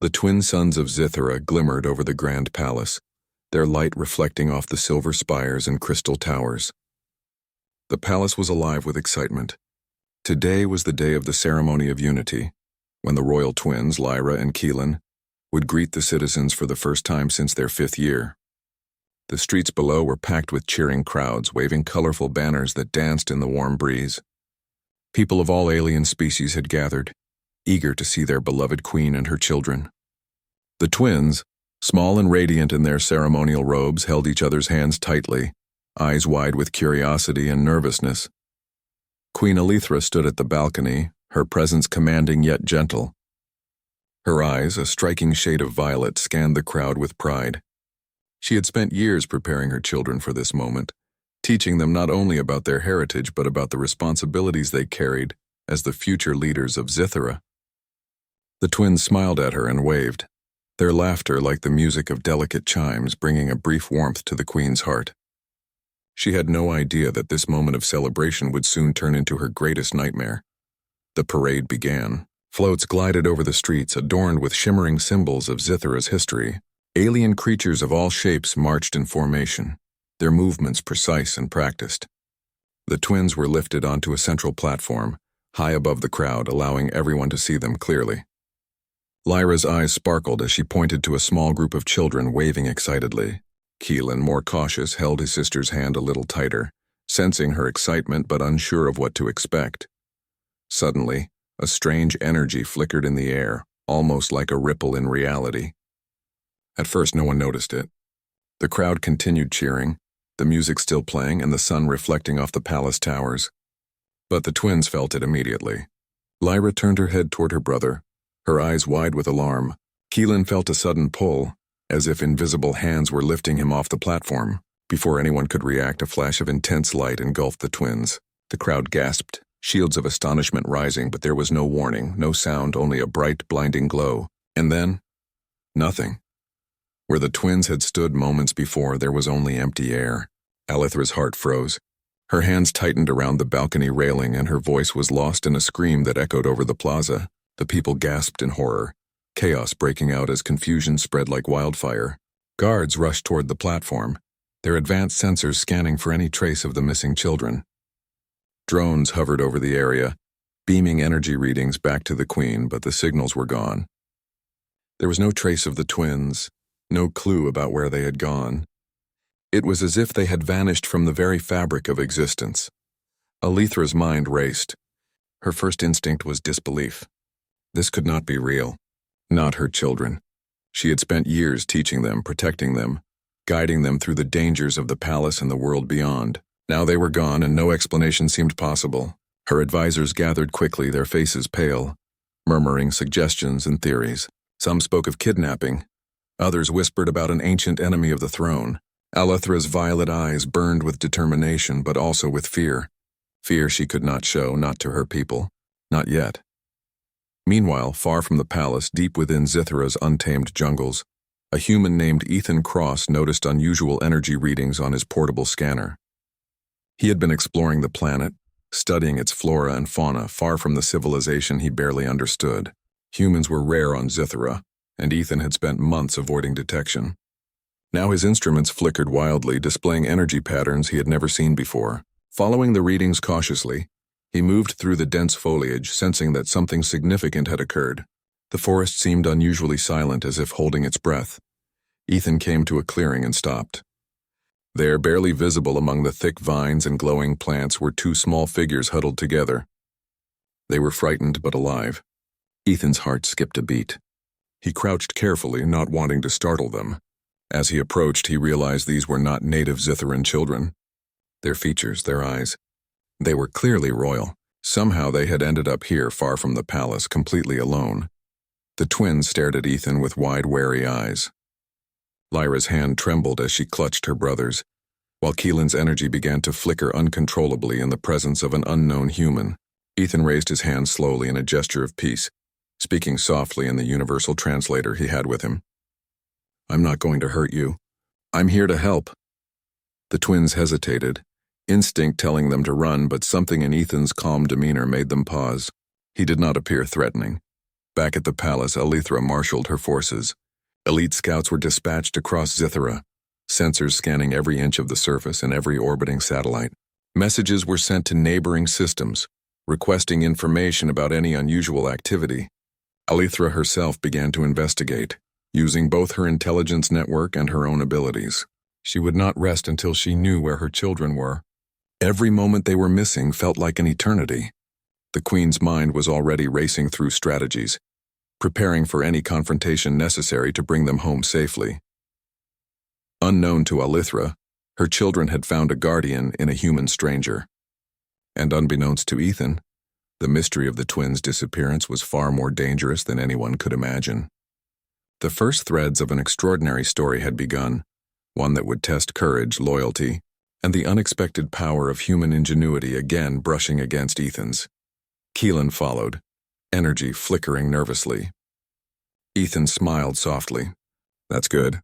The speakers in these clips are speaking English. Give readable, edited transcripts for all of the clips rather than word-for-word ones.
The twin suns of Zithara glimmered over the grand palace, their light reflecting off the silver spires and crystal towers. The palace was alive with excitement. Today was the day of the ceremony of unity, when the royal twins, Lyra and Keelan, would greet the citizens for the first time since their 5th year. The streets below were packed with cheering crowds, waving colorful banners that danced in the warm breeze. People of all alien species had gathered, eager to see their beloved queen and her children. The twins, small and radiant in their ceremonial robes, held each other's hands tightly, eyes wide with curiosity and nervousness. Queen Elithra stood at the balcony, her presence commanding yet gentle. Her eyes, a striking shade of violet, scanned the crowd with pride. She had spent years preparing her children for this moment, teaching them not only about their heritage but about the responsibilities they carried as the future leaders of Zithara. The twins smiled at her and waved, their laughter like the music of delicate chimes bringing a brief warmth to the queen's heart. She had no idea that this moment of celebration would soon turn into her greatest nightmare. The parade began. Floats glided over the streets adorned with shimmering symbols of Zithara's history. Alien creatures of all shapes marched in formation, their movements precise and practiced. The twins were lifted onto a central platform, high above the crowd, allowing everyone to see them clearly. Lyra's eyes sparkled as she pointed to a small group of children waving excitedly. Keelan, more cautious, held his sister's hand a little tighter, sensing her excitement but unsure of what to expect. Suddenly, a strange energy flickered in the air, almost like a ripple in reality. At first, no one noticed it. The crowd continued cheering, the music still playing and the sun reflecting off the palace towers. But the twins felt it immediately. Lyra turned her head toward her brother, her eyes wide with alarm. Keelan felt a sudden pull, as if invisible hands were lifting him off the platform. Before anyone could react, a flash of intense light engulfed the twins. The crowd gasped, shields of astonishment rising, but there was no warning, no sound, only a bright, blinding glow. And then, nothing. Where the twins had stood moments before, there was only empty air. Elithra's heart froze. Her hands tightened around the balcony railing, and her voice was lost in a scream that echoed over the plaza. The people gasped in horror, chaos breaking out as confusion spread like wildfire. Guards rushed toward the platform, their advanced sensors scanning for any trace of the missing children. Drones hovered over the area, beaming energy readings back to the queen, but the signals were gone. There was no trace of the twins, no clue about where they had gone. It was as if they had vanished from the very fabric of existence. Elithra's mind raced. Her first instinct was disbelief. This could not be real. Not her children. She had spent years teaching them, protecting them, guiding them through the dangers of the palace and the world beyond. Now they were gone and no explanation seemed possible. Her advisors gathered quickly, their faces pale, murmuring suggestions and theories. Some spoke of kidnapping. Others whispered about an ancient enemy of the throne. Elithra's violet eyes burned with determination, but also with fear. Fear she could not show, not to her people. Not yet. Meanwhile, far from the palace, deep within Zithara's untamed jungles, a human named Ethan Cross noticed unusual energy readings on his portable scanner. He had been exploring the planet, studying its flora and fauna, far from the civilization he barely understood. Humans were rare on Zithara, and Ethan had spent months avoiding detection. Now his instruments flickered wildly, displaying energy patterns he had never seen before. Following the readings cautiously, he moved through the dense foliage, sensing that something significant had occurred. The forest seemed unusually silent, as if holding its breath. Ethan came to a clearing and stopped. There, barely visible among the thick vines and glowing plants, were 2 small figures huddled together. They were frightened but alive. Ethan's heart skipped a beat. He crouched carefully, not wanting to startle them. As he approached, he realized these were not native Zitharan children. Their features, their eyes, they were clearly royal. Somehow they had ended up here, far from the palace, completely alone. The twins stared at Ethan with wide, wary eyes. Lyra's hand trembled as she clutched her brother's, while Keelan's energy began to flicker uncontrollably in the presence of an unknown human. Ethan raised his hand slowly in a gesture of peace, speaking softly in the universal translator he had with him. "I'm not going to hurt you. I'm here to help." The twins hesitated, instinct telling them to run, but something in Ethan's calm demeanor made them pause. He did not appear threatening. Back at the palace, Alethra marshaled her forces. Elite scouts were dispatched across Zithera, sensors scanning every inch of the surface and every orbiting satellite. Messages were sent to neighboring systems, requesting information about any unusual activity. Alethra herself began to investigate, using both her intelligence network and her own abilities. She would not rest until she knew where her children were. Every moment they were missing felt like an eternity. The Queen's mind was already racing through strategies, preparing for any confrontation necessary to bring them home safely. Unknown to Alethra, her children had found a guardian in a human stranger. And unbeknownst to Ethan, the mystery of the twins' disappearance was far more dangerous than anyone could imagine. The first threads of an extraordinary story had begun, one that would test courage, loyalty, and the unexpected power of human ingenuity again brushing against Ethan's. Keelan followed, energy flickering nervously. Ethan smiled softly. "That's good.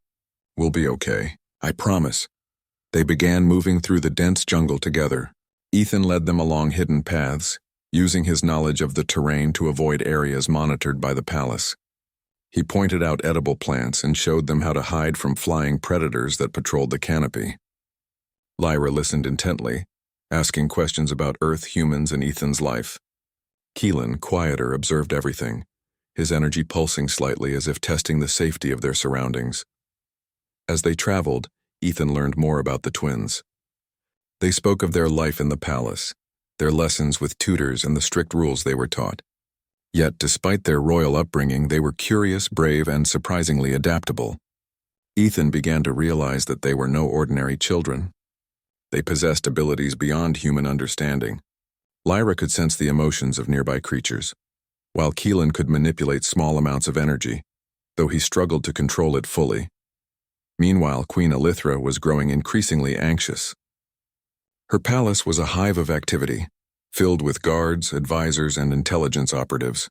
We'll be okay. I promise." They began moving through the dense jungle together. Ethan led them along hidden paths, using his knowledge of the terrain to avoid areas monitored by the palace. He pointed out edible plants and showed them how to hide from flying predators that patrolled the canopy. Lyra listened intently, asking questions about Earth, humans, and Ethan's life. Keelan, quieter, observed everything, his energy pulsing slightly as if testing the safety of their surroundings. As they traveled, Ethan learned more about the twins. They spoke of their life in the palace, their lessons with tutors, and the strict rules they were taught. Yet, despite their royal upbringing, they were curious, brave, and surprisingly adaptable. Ethan began to realize that they were no ordinary children. They possessed abilities beyond human understanding. Lyra could sense the emotions of nearby creatures, while Keelan could manipulate small amounts of energy, though he struggled to control it fully. Meanwhile, Queen Alethra was growing increasingly anxious. Her palace was a hive of activity, filled with guards, advisors, and intelligence operatives.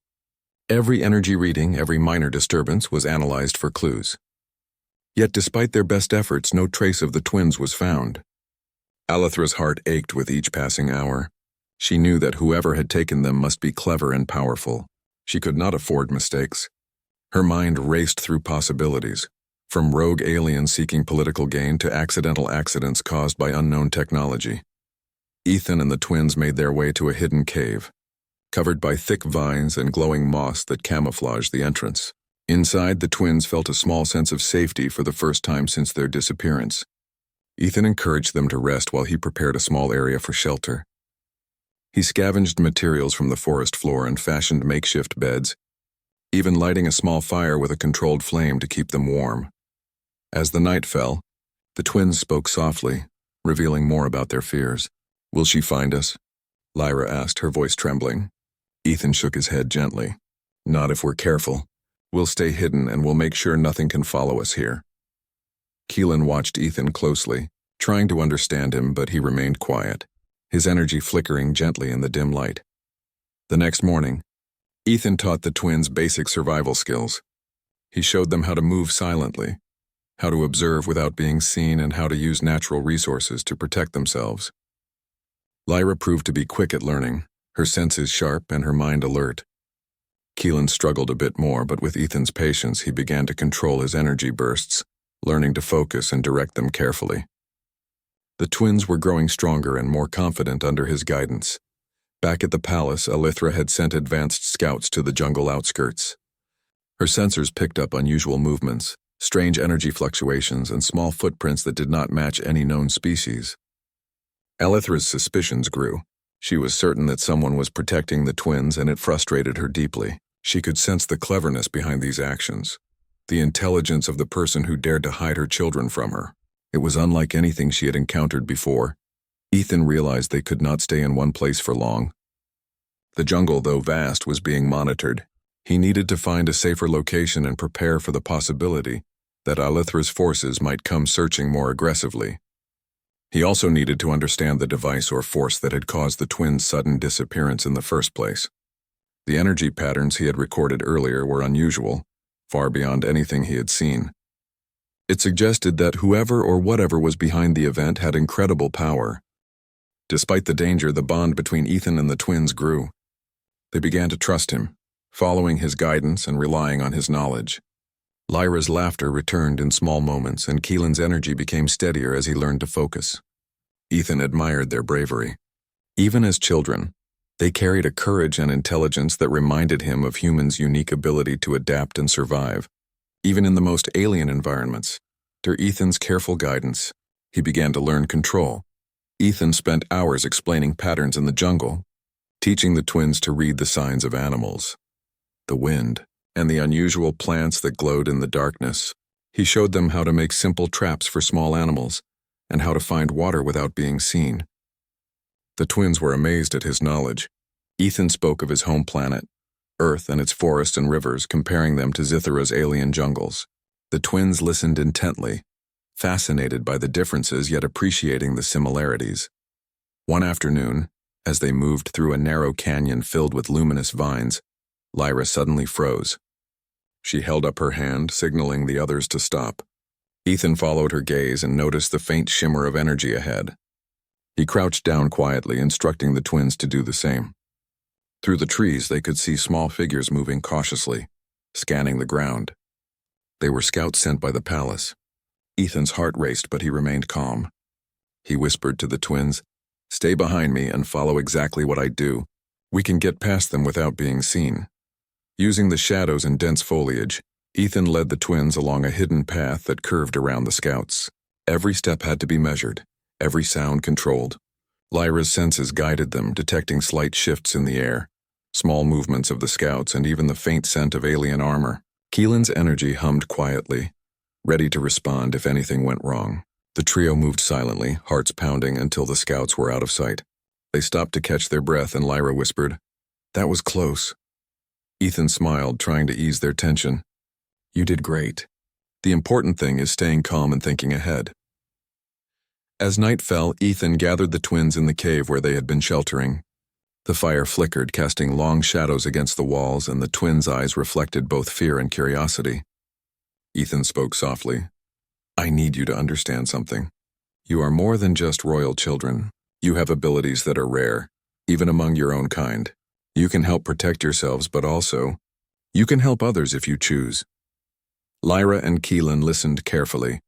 Every energy reading, every minor disturbance was analyzed for clues. Yet despite their best efforts, no trace of the twins was found. Alethra's heart ached with each passing hour. She knew that whoever had taken them must be clever and powerful. She could not afford mistakes. Her mind raced through possibilities, from rogue aliens seeking political gain to accidental accidents caused by unknown technology. Ethan and the twins made their way to a hidden cave, covered by thick vines and glowing moss that camouflaged the entrance. Inside, the twins felt a small sense of safety for the first time since their disappearance. Ethan encouraged them to rest while he prepared a small area for shelter. He scavenged materials from the forest floor and fashioned makeshift beds, even lighting a small fire with a controlled flame to keep them warm. As the night fell, the twins spoke softly, revealing more about their fears. "Will she find us?" Lyra asked, her voice trembling. Ethan shook his head gently. "Not if we're careful. We'll stay hidden and we'll make sure nothing can follow us here." Keelan watched Ethan closely, trying to understand him, but he remained quiet, his energy flickering gently in the dim light. The next morning, Ethan taught the twins basic survival skills. He showed them how to move silently, how to observe without being seen, and how to use natural resources to protect themselves. Lyra proved to be quick at learning, her senses sharp and her mind alert. Keelan struggled a bit more, but with Ethan's patience, he began to control his energy bursts, learning to focus and direct them carefully. The twins were growing stronger and more confident under his guidance. Back at the palace, Alethra had sent advanced scouts to the jungle outskirts. Her sensors picked up unusual movements, strange energy fluctuations, and small footprints that did not match any known species. Alethra's suspicions grew. She was certain that someone was protecting the twins, and it frustrated her deeply. She could sense the cleverness behind these actions, the intelligence of the person who dared to hide her children from her. It was unlike anything she had encountered before. Ethan realized they could not stay in one place for long. The jungle, though vast, was being monitored. He needed to find a safer location and prepare for the possibility that Alethra's forces might come searching more aggressively. He also needed to understand the device or force that had caused the twins' sudden disappearance in the first place. The energy patterns he had recorded earlier were unusual, far beyond anything he had seen. It suggested that whoever or whatever was behind the event had incredible power. Despite the danger, the bond between Ethan and the twins grew. They began to trust him, following his guidance and relying on his knowledge. Lyra's laughter returned in small moments, and Keelan's energy became steadier as he learned to focus. Ethan admired their bravery. Even as children, they carried a courage and intelligence that reminded him of humans' unique ability to adapt and survive. Even in the most alien environments, under Ethan's careful guidance, he began to learn control. Ethan spent hours explaining patterns in the jungle, teaching the twins to read the signs of animals, the wind, and the unusual plants that glowed in the darkness. He showed them how to make simple traps for small animals and how to find water without being seen. The twins were amazed at his knowledge. Ethan spoke of his home planet, Earth, and its forests and rivers, comparing them to Zithra's alien jungles. The twins listened intently, fascinated by the differences yet appreciating the similarities. One afternoon, as they moved through a narrow canyon filled with luminous vines, Lyra suddenly froze. She held up her hand, signaling the others to stop. Ethan followed her gaze and noticed the faint shimmer of energy ahead. He crouched down quietly, instructing the twins to do the same. Through the trees, they could see small figures moving cautiously, scanning the ground. They were scouts sent by the palace. Ethan's heart raced, but he remained calm. He whispered to the twins, "Stay behind me and follow exactly what I do. We can get past them without being seen." Using the shadows and dense foliage, Ethan led the twins along a hidden path that curved around the scouts. Every step had to be measured, every sound controlled. Lyra's senses guided them, detecting slight shifts in the air, small movements of the scouts, and even the faint scent of alien armor. Keelan's energy hummed quietly, ready to respond if anything went wrong. The trio moved silently, hearts pounding, until the scouts were out of sight. They stopped to catch their breath, and Lyra whispered, "That was close." Ethan smiled, trying to ease their tension. "You did great. The important thing is staying calm and thinking ahead." As night fell, Ethan gathered the twins in the cave where they had been sheltering. The fire flickered, casting long shadows against the walls, and the twins' eyes reflected both fear and curiosity. Ethan spoke softly. "I need you to understand something. You are more than just royal children. You have abilities that are rare, even among your own kind. You can help protect yourselves, but also, you can help others if you choose." Lyra and Keelan listened carefully,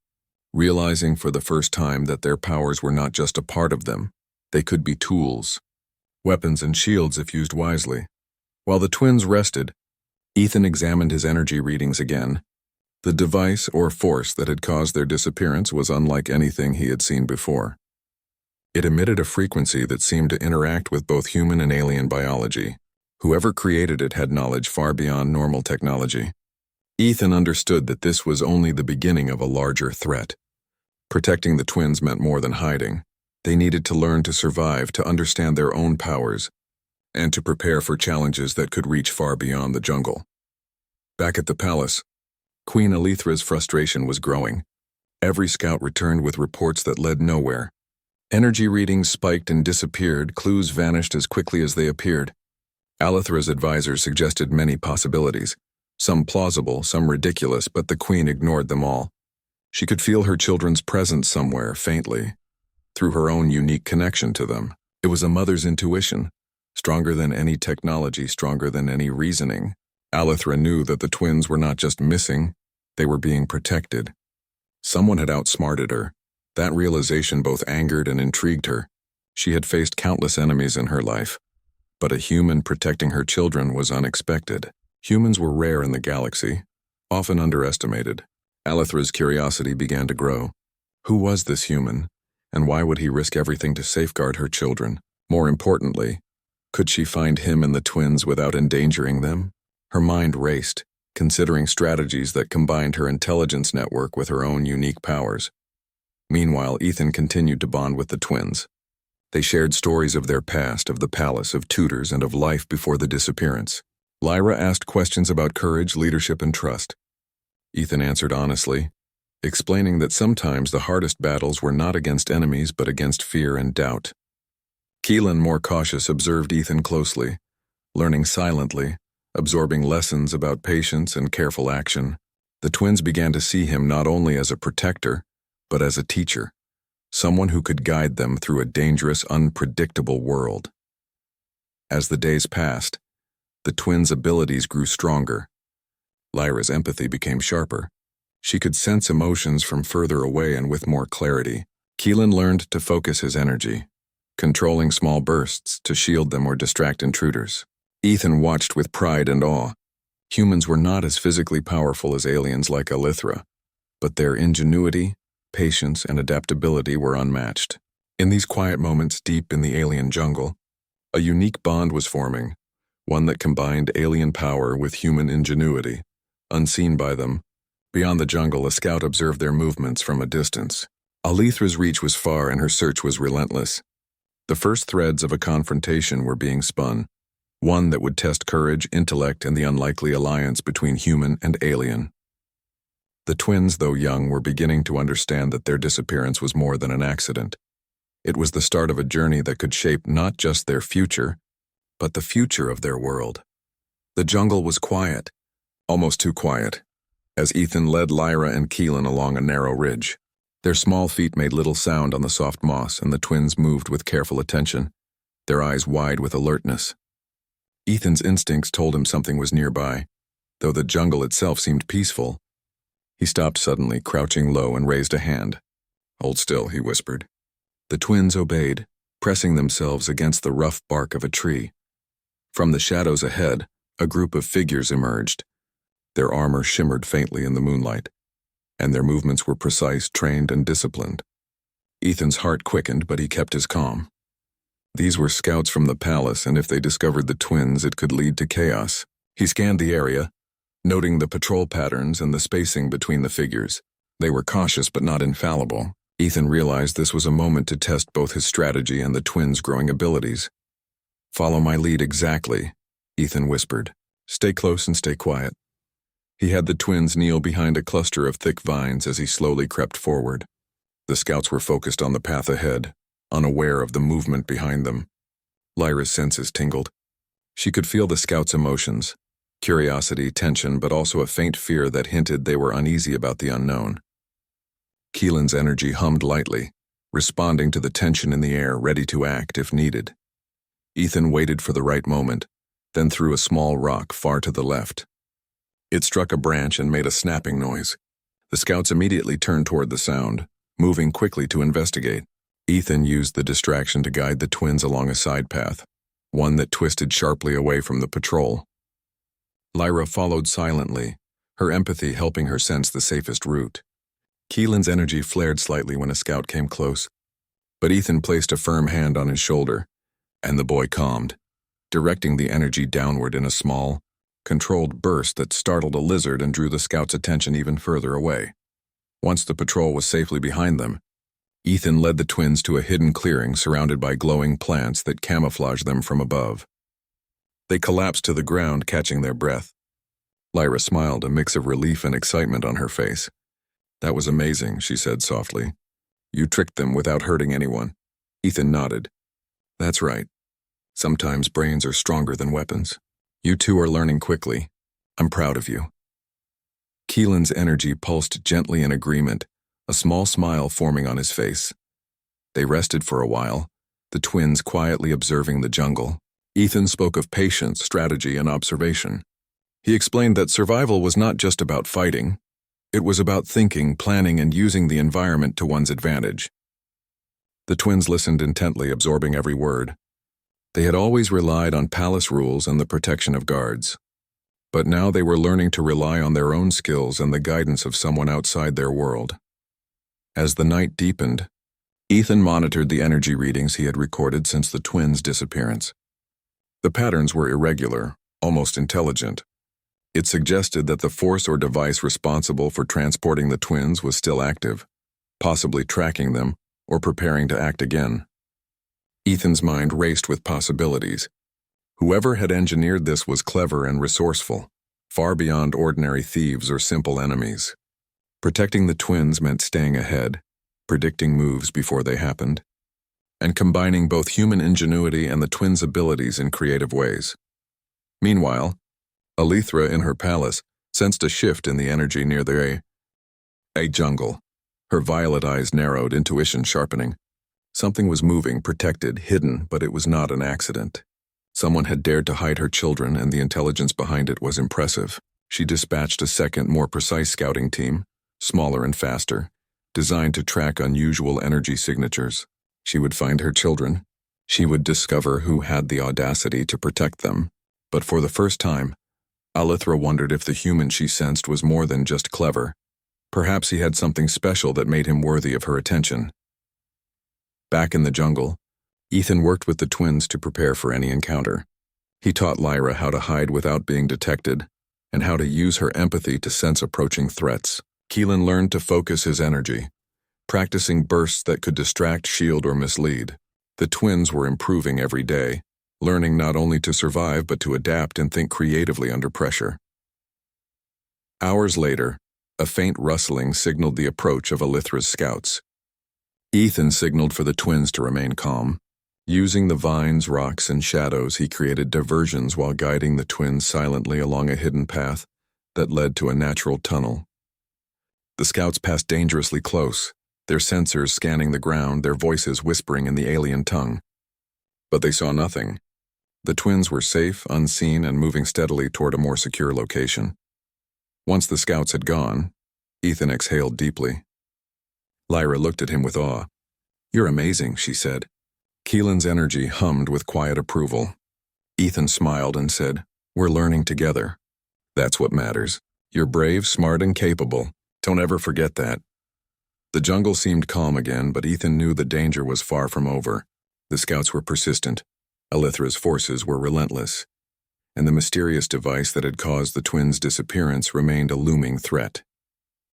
realizing for the first time that their powers were not just a part of them. They could be tools, weapons and shields if used wisely. While the twins rested, Ethan examined his energy readings again. The device or force that had caused their disappearance was unlike anything he had seen before. It emitted a frequency that seemed to interact with both human and alien biology. Whoever created it had knowledge far beyond normal technology. Ethan understood that this was only the beginning of a larger threat. Protecting the twins meant more than hiding. They needed to learn to survive, to understand their own powers, and to prepare for challenges that could reach far beyond the jungle. Back at the palace, Queen Elithra's frustration was growing. Every scout returned with reports that led nowhere. Energy readings spiked and disappeared, clues vanished as quickly as they appeared. Elithra's advisors suggested many possibilities, some plausible, some ridiculous, but the queen ignored them all. She could feel her children's presence somewhere, faintly, through her own unique connection to them. It was a mother's intuition, stronger than any technology, stronger than any reasoning. Elithra knew that the twins were not just missing, they were being protected. Someone had outsmarted her. That realization both angered and intrigued her. She had faced countless enemies in her life, but a human protecting her children was unexpected. Humans were rare in the galaxy, often underestimated. Elithra's curiosity began to grow. Who was this human, and why would he risk everything to safeguard her children? More importantly, could she find him and the twins without endangering them? Her mind raced, considering strategies that combined her intelligence network with her own unique powers. Meanwhile, Ethan continued to bond with the twins. They shared stories of their past, of the palace, of tutors, and of life before the disappearance. Lyra asked questions about courage, leadership, and trust. Ethan answered honestly, explaining that sometimes the hardest battles were not against enemies but against fear and doubt. Keelan, more cautious, observed Ethan closely, learning silently, absorbing lessons about patience and careful action. The twins began to see him not only as a protector, but as a teacher, someone who could guide them through a dangerous, unpredictable world. As the days passed, The twins' abilities grew stronger. Lyra's empathy became sharper. She could sense emotions from further away and with more clarity. Keelan learned to focus his energy, controlling small bursts to shield them or distract intruders. Ethan watched with pride and awe. Humans were not as physically powerful as aliens like Elithra, but their ingenuity, patience, and adaptability were unmatched. In these quiet moments deep in the alien jungle, a unique bond was forming, one that combined alien power with human ingenuity. Unseen by them, beyond the jungle, a scout observed their movements from a distance. Elithra's reach was far and her search was relentless. The first threads of a confrontation were being spun, one that would test courage, intellect, and the unlikely alliance between human and alien. The twins, though young, were beginning to understand that their disappearance was more than an accident. It was the start of a journey that could shape not just their future, but the future of their world. The jungle was quiet, almost too quiet, as Ethan led Lyra and Keelan along a narrow ridge. Their small feet made little sound on the soft moss, and the twins moved with careful attention, their eyes wide with alertness. Ethan's instincts told him something was nearby, though the jungle itself seemed peaceful. He stopped suddenly, crouching low, and raised a hand. "Hold still," he whispered. The twins obeyed, pressing themselves against the rough bark of a tree. From the shadows ahead, a group of figures emerged. Their armor shimmered faintly in the moonlight, and their movements were precise, trained, and disciplined. Ethan's heart quickened, but he kept his calm. These were scouts from the palace, and if they discovered the twins, it could lead to chaos. He scanned the area, noting the patrol patterns and the spacing between the figures. They were cautious but not infallible. Ethan realized this was a moment to test both his strategy and the twins' growing abilities. "Follow my lead exactly," Ethan whispered. "Stay close and stay quiet." He had the twins kneel behind a cluster of thick vines as he slowly crept forward. The scouts were focused on the path ahead, unaware of the movement behind them. Lyra's senses tingled. She could feel the scouts' emotions, curiosity, tension, but also a faint fear that hinted they were uneasy about the unknown. Keelan's energy hummed lightly, responding to the tension in the air, ready to act if needed. Ethan waited for the right moment, then threw a small rock far to the left. It struck a branch and made a snapping noise. The scouts immediately turned toward the sound, moving quickly to investigate. Ethan used the distraction to guide the twins along a side path, one that twisted sharply away from the patrol. Lyra followed silently, her empathy helping her sense the safest route. Keelan's energy flared slightly when a scout came close, but Ethan placed a firm hand on his shoulder, and the boy calmed, directing the energy downward in a small, controlled burst that startled a lizard and drew the scout's attention even further away. Once the patrol was safely behind them, Ethan led the twins to a hidden clearing surrounded by glowing plants that camouflaged them from above. They collapsed to the ground, catching their breath. Lyra smiled, a mix of relief and excitement on her face. "That was amazing," she said softly. "You tricked them without hurting anyone." Ethan nodded. "That's right. Sometimes brains are stronger than weapons. You two are learning quickly. I'm proud of you." Keelan's energy pulsed gently in agreement, a small smile forming on his face. They rested for a while, the twins quietly observing the jungle. Ethan spoke of patience, strategy, and observation. He explained that survival was not just about fighting. It was about thinking, planning, and using the environment to one's advantage. The twins listened intently, absorbing every word. They had always relied on palace rules and the protection of guards. But now they were learning to rely on their own skills and the guidance of someone outside their world. As the night deepened, Ethan monitored the energy readings he had recorded since the twins' disappearance. The patterns were irregular, almost intelligent. It suggested that the force or device responsible for transporting the twins was still active, possibly tracking them or preparing to act again. Ethan's mind raced with possibilities. Whoever had engineered this was clever and resourceful, far beyond ordinary thieves or simple enemies. Protecting the twins meant staying ahead, predicting moves before they happened, and combining both human ingenuity and the twins' abilities in creative ways. Meanwhile, Elithra in her palace sensed a shift in the energy near a jungle. Her violet eyes narrowed, intuition sharpening. Something was moving, protected, hidden, but it was not an accident. Someone had dared to hide her children, and the intelligence behind it was impressive. She dispatched a second, more precise scouting team, smaller and faster, designed to track unusual energy signatures. She would find her children. She would discover who had the audacity to protect them. But for the first time, Alithra wondered if the human she sensed was more than just clever. Perhaps he had something special that made him worthy of her attention. Back in the jungle, Ethan worked with the twins to prepare for any encounter. He taught Lyra how to hide without being detected, and how to use her empathy to sense approaching threats. Keelan learned to focus his energy, practicing bursts that could distract, shield, or mislead. The twins were improving every day, learning not only to survive but to adapt and think creatively under pressure. Hours later, a faint rustling signaled the approach of Alithra's scouts. Ethan signaled for the twins to remain calm. Using the vines, rocks, and shadows, he created diversions while guiding the twins silently along a hidden path that led to a natural tunnel. The scouts passed dangerously close, their sensors scanning the ground, their voices whispering in the alien tongue. But they saw nothing. The twins were safe, unseen, and moving steadily toward a more secure location. Once the scouts had gone, Ethan exhaled deeply. Lyra looked at him with awe. "You're amazing," she said. Keelan's energy hummed with quiet approval. Ethan smiled and said, "We're learning together. That's what matters. You're brave, smart, and capable. Don't ever forget that." The jungle seemed calm again, but Ethan knew the danger was far from over. The scouts were persistent. Alithra's forces were relentless. And the mysterious device that had caused the twins' disappearance remained a looming threat.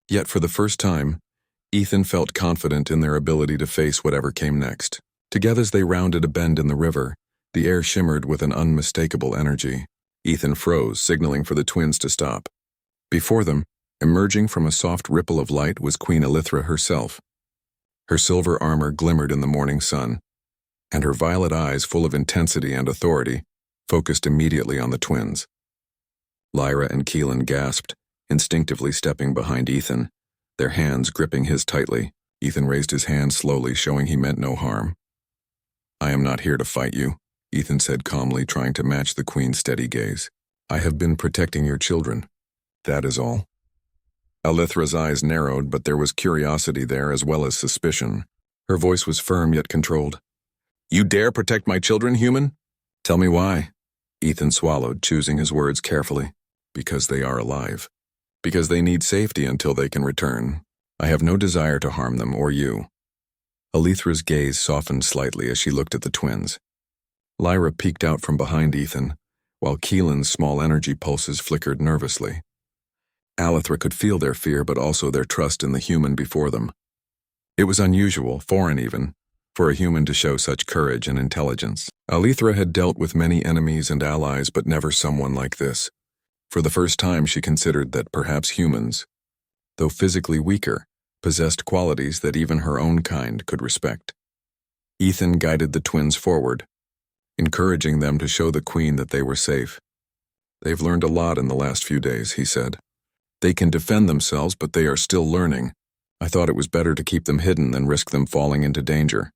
Yet for the first time, Ethan felt confident in their ability to face whatever came next. Together as they rounded a bend in the river, the air shimmered with an unmistakable energy. Ethan froze, signaling for the twins to stop. Before them, emerging from a soft ripple of light, was Queen Alithra herself. Her silver armor glimmered in the morning sun, and her violet eyes, full of intensity and authority, focused immediately on the twins. Lyra and Keelan gasped, instinctively stepping behind Ethan, their hands gripping his tightly. Ethan raised his hand slowly, showing he meant no harm. "I am not here to fight you," Ethan said calmly, trying to match the Queen's steady gaze. "I have been protecting your children. That is all." Alithra's eyes narrowed, but there was curiosity there as well as suspicion. Her voice was firm yet controlled. "You dare protect my children, human? Tell me why." Ethan swallowed, choosing his words carefully. "Because they are alive. Because they need safety until they can return. I have no desire to harm them or you." Alithra's gaze softened slightly as she looked at the twins. Lyra peeked out from behind Ethan, while Keelan's small energy pulses flickered nervously. Alithra could feel their fear, but also their trust in the human before them. It was unusual, foreign even, for a human to show such courage and intelligence. Alithra had dealt with many enemies and allies, but never someone like this. For the first time, she considered that perhaps humans, though physically weaker, possessed qualities that even her own kind could respect. Ethan guided the twins forward, encouraging them to show the Queen that they were safe. "They've learned a lot in the last few days," he said. "They can defend themselves, but they are still learning. I thought it was better to keep them hidden than risk them falling into danger."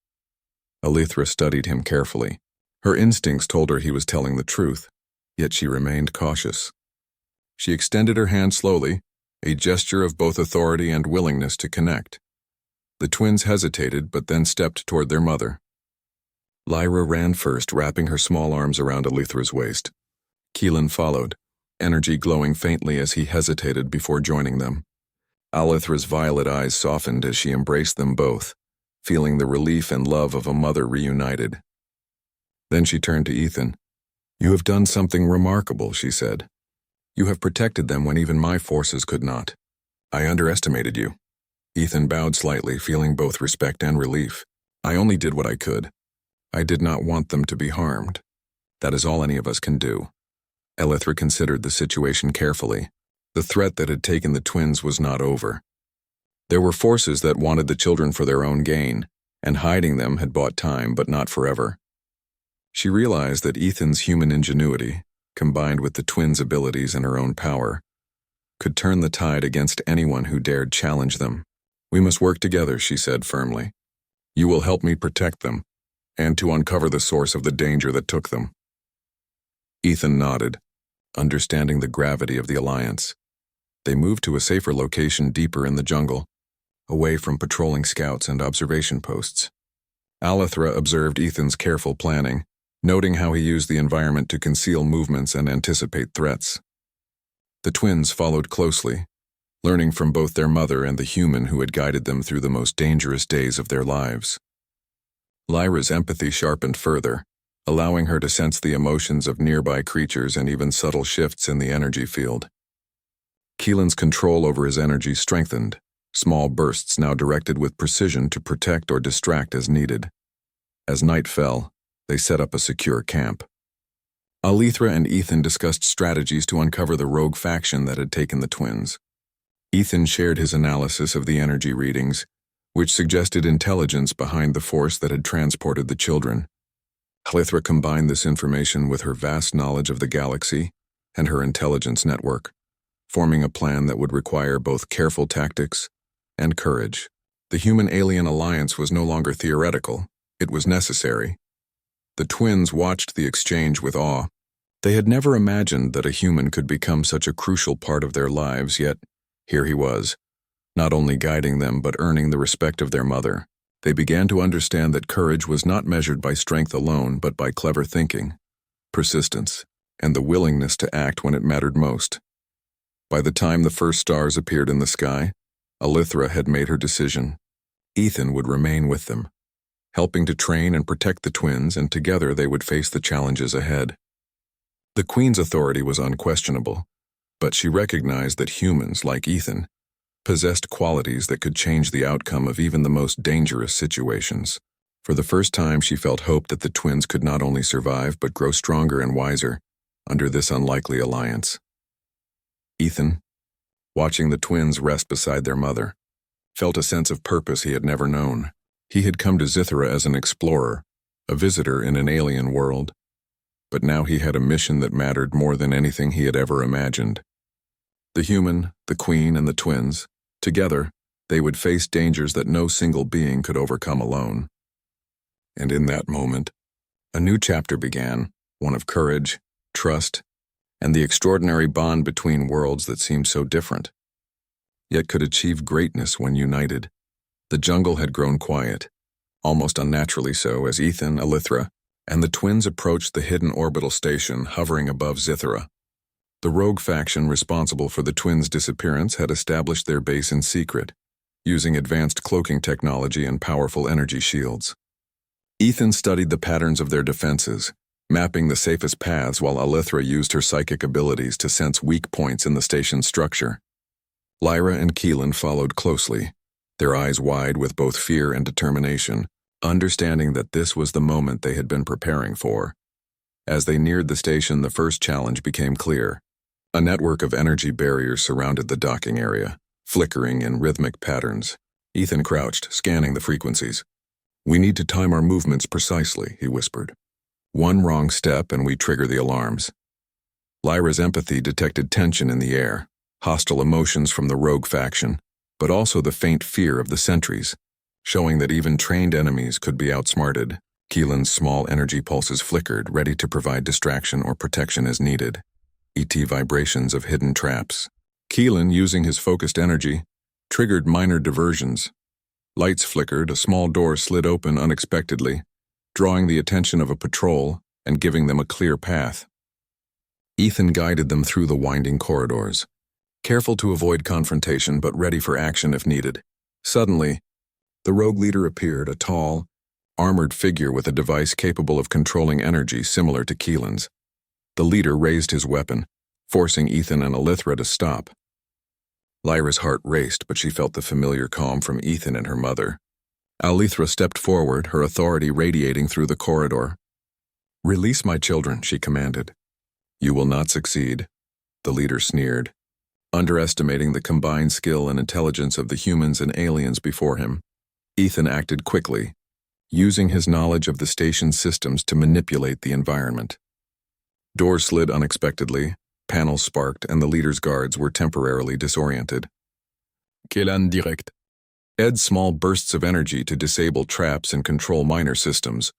Alithra studied him carefully. Her instincts told her he was telling the truth, yet she remained cautious. She extended her hand slowly, a gesture of both authority and willingness to connect. The twins hesitated, but then stepped toward their mother. Lyra ran first, wrapping her small arms around Alithra's waist. Keelan followed, energy glowing faintly as he hesitated before joining them. Alithra's violet eyes softened as she embraced them both, feeling the relief and love of a mother reunited. Then she turned to Ethan. "You have done something remarkable," she said. "You have protected them when even my forces could not. I underestimated you." Ethan bowed slightly, feeling both respect and relief. "I only did what I could. I did not want them to be harmed. That is all any of us can do." Alithra considered the situation carefully. The threat that had taken the twins was not over. There were forces that wanted the children for their own gain, and hiding them had bought time, but not forever. She realized that Ethan's human ingenuity, combined with the twins' abilities and her own power, could turn the tide against anyone who dared challenge them. "We must work together," she said firmly. "You will help me protect them, and to uncover the source of the danger that took them." Ethan nodded, understanding the gravity of the alliance. They moved to a safer location deeper in the jungle, away from patrolling scouts and observation posts. Alethra observed Ethan's careful planning, noting how he used the environment to conceal movements and anticipate threats. The twins followed closely, learning from both their mother and the human who had guided them through the most dangerous days of their lives. Lyra's empathy sharpened further, allowing her to sense the emotions of nearby creatures and even subtle shifts in the energy field. Keelan's control over his energy strengthened, small bursts now directed with precision to protect or distract as needed. As night fell, they set up a secure camp. Alethra and Ethan discussed strategies to uncover the rogue faction that had taken the twins. Ethan shared his analysis of the energy readings, which suggested intelligence behind the force that had transported the children. Alethra combined this information with her vast knowledge of the galaxy and her intelligence network, forming a plan that would require both careful tactics and courage. The human-alien alliance was no longer theoretical, it was necessary. The twins watched the exchange with awe. They had never imagined that a human could become such a crucial part of their lives, yet here he was, not only guiding them but earning the respect of their mother. They began to understand that courage was not measured by strength alone but by clever thinking, persistence, and the willingness to act when it mattered most. By the time the first stars appeared in the sky, Alethra had made her decision. Ethan would remain with them, helping to train and protect the twins, and together they would face the challenges ahead. The Queen's authority was unquestionable, but she recognized that humans, like Ethan, possessed qualities that could change the outcome of even the most dangerous situations. For the first time, she felt hope that the twins could not only survive but grow stronger and wiser under this unlikely alliance. Ethan, watching the twins rest beside their mother, felt a sense of purpose he had never known. He had come to Zithra as an explorer, a visitor in an alien world, but now he had a mission that mattered more than anything he had ever imagined. The human, the Queen, and the twins, together, they would face dangers that no single being could overcome alone. And in that moment, a new chapter began, one of courage, trust, and the extraordinary bond between worlds that seemed so different, yet could achieve greatness when united. The jungle had grown quiet, almost unnaturally so, as Ethan, Alethra, and the twins approached the hidden orbital station hovering above Zithra. The rogue faction responsible for the twins' disappearance had established their base in secret, using advanced cloaking technology and powerful energy shields. Ethan studied the patterns of their defenses, mapping the safest paths while Alethra used her psychic abilities to sense weak points in the station's structure. Lyra and Keelan followed closely, their eyes wide with both fear and determination, understanding that this was the moment they had been preparing for. As they neared the station, the first challenge became clear. A network of energy barriers surrounded the docking area, flickering in rhythmic patterns. Ethan crouched, scanning the frequencies. "We need to time our movements precisely," he whispered. "One wrong step and we trigger the alarms." Lyra's empathy detected tension in the air, hostile emotions from the rogue faction, but also the faint fear of the sentries, showing that even trained enemies could be outsmarted. Keelan's small energy pulses flickered, ready to provide distraction or protection as needed. ET vibrations of hidden traps. Keelan, using his focused energy, triggered minor diversions. Lights flickered, a small door slid open unexpectedly, drawing the attention of a patrol and giving them a clear path. Ethan guided them through the winding corridors, careful to avoid confrontation but ready for action if needed. Suddenly, the rogue leader appeared, a tall, armored figure with a device capable of controlling energy similar to Keelan's. The leader raised his weapon, forcing Ethan and Alethra to stop. Lyra's heart raced, but she felt the familiar calm from Ethan and her mother. Alethra stepped forward, her authority radiating through the corridor. "Release my children," she commanded. "You will not succeed," the leader sneered, underestimating the combined skill and intelligence of the humans and aliens before him. Ethan acted quickly, using his knowledge of the station's systems to manipulate the environment. Doors slid unexpectedly, panels sparked, and the leader's guards were temporarily disoriented. Keelan direct. Add small bursts of energy to disable traps and control minor systems.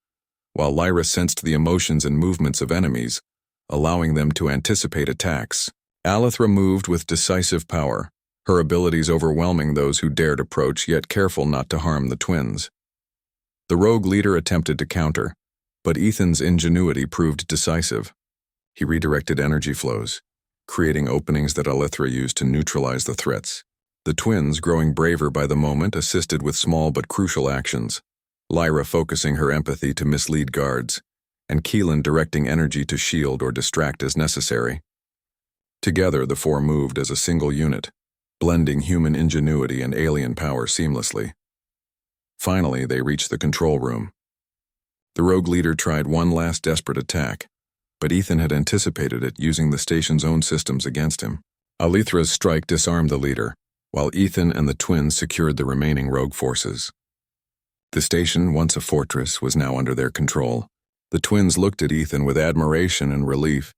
While Lyra sensed the emotions and movements of enemies, allowing them to anticipate attacks. Alethra moved with decisive power, her abilities overwhelming those who dared approach, yet careful not to harm the twins. The rogue leader attempted to counter, but Ethan's ingenuity proved decisive. He redirected energy flows, creating openings that Alethra used to neutralize the threats. The twins, growing braver by the moment, assisted with small but crucial actions, Lyra focusing her empathy to mislead guards, and Keelan directing energy to shield or distract as necessary. Together, the four moved as a single unit, blending human ingenuity and alien power seamlessly. Finally, they reached the control room. The rogue leader tried one last desperate attack, but Ethan had anticipated it, using the station's own systems against him. Alethra's strike disarmed the leader, while Ethan and the twins secured the remaining rogue forces. The station, once a fortress, was now under their control. The twins looked at Ethan with admiration and relief.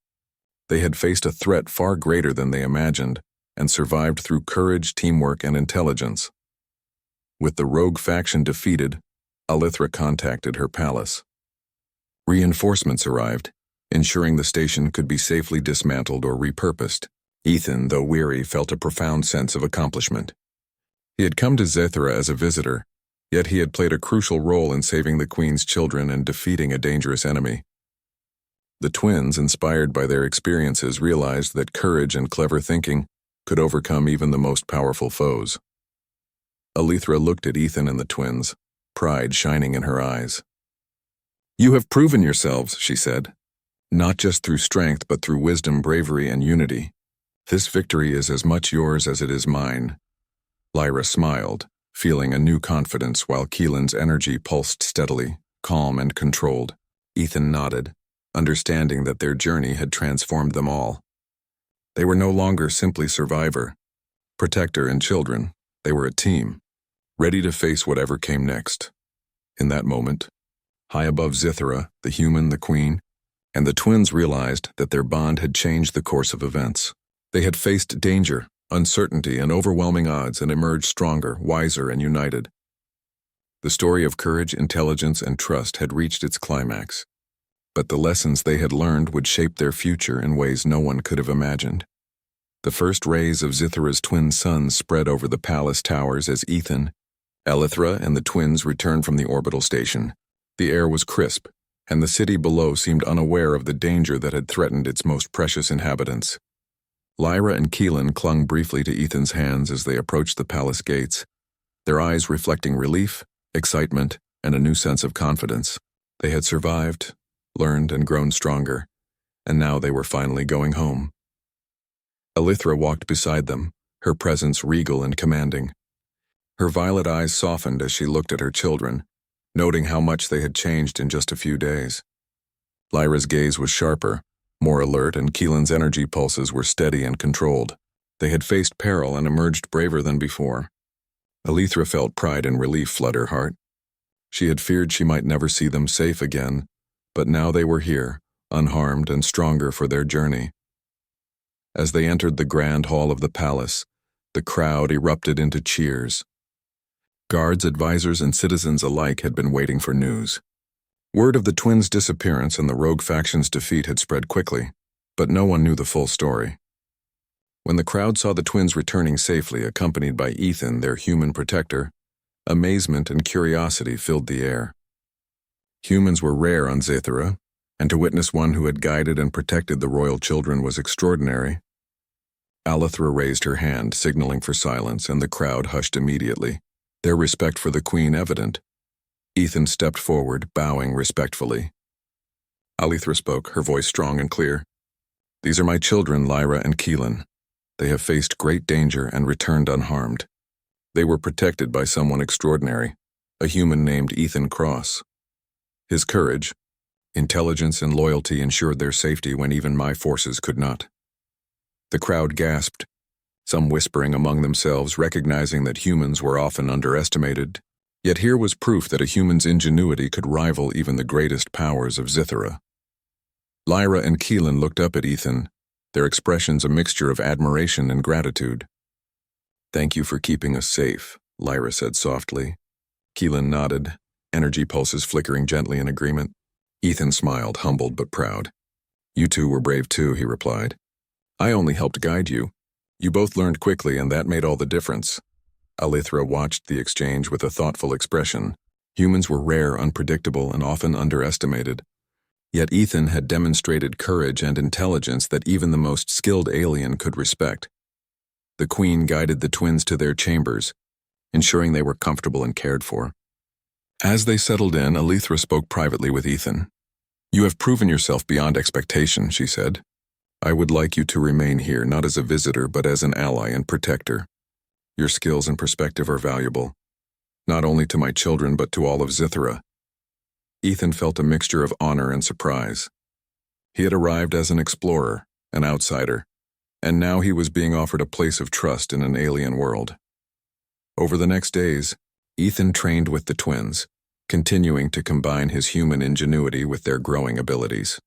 They had faced a threat far greater than they imagined, and survived through courage, teamwork, and intelligence. With the rogue faction defeated, Alethra contacted her palace. Reinforcements arrived, ensuring the station could be safely dismantled or repurposed. Ethan, though weary, felt a profound sense of accomplishment. He had come to Zethra as a visitor, yet he had played a crucial role in saving the Queen's children and defeating a dangerous enemy. The twins, inspired by their experiences, realized that courage and clever thinking could overcome even the most powerful foes. Alethra looked at Ethan and the twins, pride shining in her eyes. "You have proven yourselves," she said, "not just through strength but through wisdom, bravery, and unity. This victory is as much yours as it is mine." Lyra smiled, feeling a new confidence, while Keelan's energy pulsed steadily, calm and controlled. Ethan nodded, understanding that their journey had transformed them all. They were no longer simply survivor, protector, and children. They were a team, ready to face whatever came next. In that moment, high above Zithera, the human, the queen, and the twins realized that their bond had changed the course of events. They had faced danger, uncertainty, and overwhelming odds and emerged stronger, wiser, and united. The story of courage, intelligence, and trust had reached its climax, but the lessons they had learned would shape their future in ways no one could have imagined. The first rays of Zithera's twin suns spread over the palace towers as Ethan, Alethra, and the twins returned from the orbital station. The air was crisp, and the city below seemed unaware of the danger that had threatened its most precious inhabitants. Lyra and Keelan clung briefly to Ethan's hands as they approached the palace gates, their eyes reflecting relief, excitement, and a new sense of confidence. They had survived, learned, and grown stronger, and now they were finally going home. Alethra walked beside them, her presence regal and commanding. Her violet eyes softened as she looked at her children, noting how much they had changed in just a few days. Lyra's gaze was sharper, more alert, and Keelan's energy pulses were steady and controlled. They had faced peril and emerged braver than before. Alethra felt pride and relief flood her heart. She had feared she might never see them safe again, but now they were here, unharmed and stronger for their journey. As they entered the grand hall of the palace, the crowd erupted into cheers. Guards, advisors, and citizens alike had been waiting for news. Word of the twins' disappearance and the rogue faction's defeat had spread quickly, but no one knew the full story. When the crowd saw the twins returning safely, accompanied by Ethan, their human protector, amazement and curiosity filled the air. Humans were rare on Zethera, and to witness one who had guided and protected the royal children was extraordinary. Alethra raised her hand, signaling for silence, and the crowd hushed immediately, their respect for the queen evident. Ethan stepped forward, bowing respectfully. Alethra spoke, her voice strong and clear. "These are my children, Lyra and Keelan. They have faced great danger and returned unharmed. They were protected by someone extraordinary, a human named Ethan Cross. His courage, intelligence, and loyalty ensured their safety when even my forces could not." The crowd gasped, some whispering among themselves, recognizing that humans were often underestimated. Yet here was proof that a human's ingenuity could rival even the greatest powers of Zithera. Lyra and Keelan looked up at Ethan, their expressions a mixture of admiration and gratitude. "Thank you for keeping us safe," Lyra said softly. Keelan nodded, energy pulses flickering gently in agreement. Ethan smiled, humbled but proud. You two were brave too, he replied. I only helped guide you. You both learned quickly, and that made all the difference. Alithra watched the exchange with a thoughtful expression. Humans were rare, unpredictable, and often underestimated. Yet Ethan had demonstrated courage and intelligence that even the most skilled alien could respect. The Queen guided the twins to their chambers, ensuring they were comfortable and cared for. As they settled in, Alithra spoke privately with Ethan. You have proven yourself beyond expectation, she said. I would like you to remain here, not as a visitor, but as an ally and protector. Your skills and perspective are valuable, not only to my children, but to all of Scythera. Ethan felt a mixture of honor and surprise. He had arrived as an explorer, an outsider, and now he was being offered a place of trust in an alien world. Over the next days, Ethan trained with the twins, continuing to combine his human ingenuity with their growing abilities.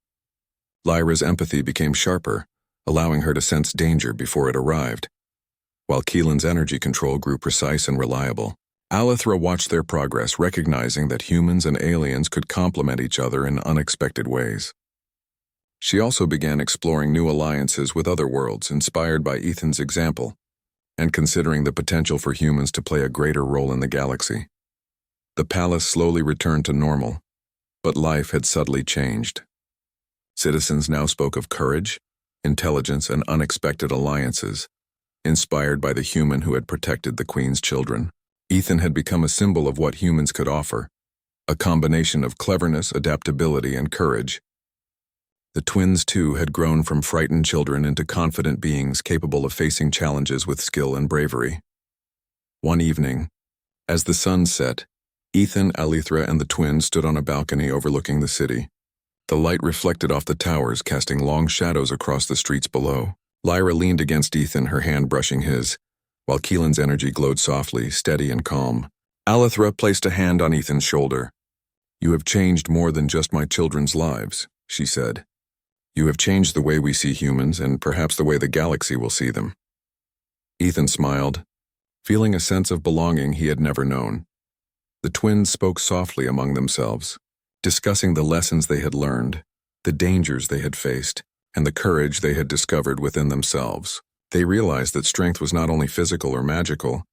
Lyra's empathy became sharper, allowing her to sense danger before it arrived, while Keelan's energy control grew precise and reliable. Alithra watched their progress, recognizing that humans and aliens could complement each other in unexpected ways. She also began exploring new alliances with other worlds, inspired by Ethan's example, and considering the potential for humans to play a greater role in the galaxy. The palace slowly returned to normal, but life had subtly changed. Citizens now spoke of courage, intelligence, and unexpected alliances, inspired by the human who had protected the Queen's children. Ethan had become a symbol of what humans could offer, a combination of cleverness, adaptability, and courage. The twins, too, had grown from frightened children into confident beings capable of facing challenges with skill and bravery. One evening, as the sun set, Ethan, Alithra, and the twins stood on a balcony overlooking the city. The light reflected off the towers, casting long shadows across the streets below. Lyra leaned against Ethan, her hand brushing his, while Keelan's energy glowed softly, steady and calm. Alithra placed a hand on Ethan's shoulder. You have changed more than just my children's lives, she said. You have changed the way we see humans, and perhaps the way the galaxy will see them. Ethan smiled, feeling a sense of belonging he had never known. The twins spoke softly among themselves, discussing the lessons they had learned, the dangers they had faced, and the courage they had discovered within themselves. They realized that strength was not only physical or magical,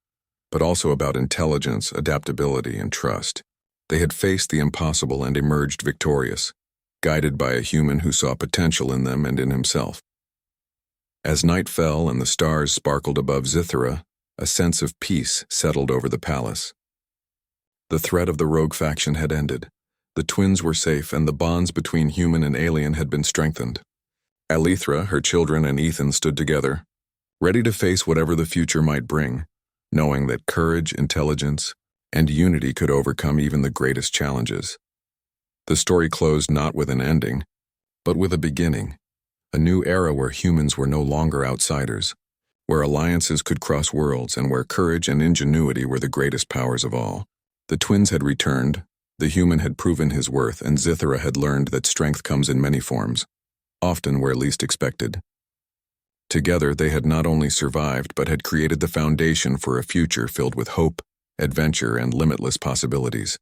but also about intelligence, adaptability, and trust. They had faced the impossible and emerged victorious, guided by a human who saw potential in them and in himself. As night fell and the stars sparkled above Scythera, a sense of peace settled over the palace. The threat of the rogue faction had ended. The twins were safe, and the bonds between human and alien had been strengthened. Alithra, her children, and Ethan stood together, ready to face whatever the future might bring, knowing that courage, intelligence, and unity could overcome even the greatest challenges. The story closed not with an ending, but with a beginning, a new era where humans were no longer outsiders, where alliances could cross worlds, and where courage and ingenuity were the greatest powers of all. The twins had returned, the human had proven his worth, and Scythera had learned that strength comes in many forms, often where least expected. Together, they had not only survived, but had created the foundation for a future filled with hope, adventure, and limitless possibilities.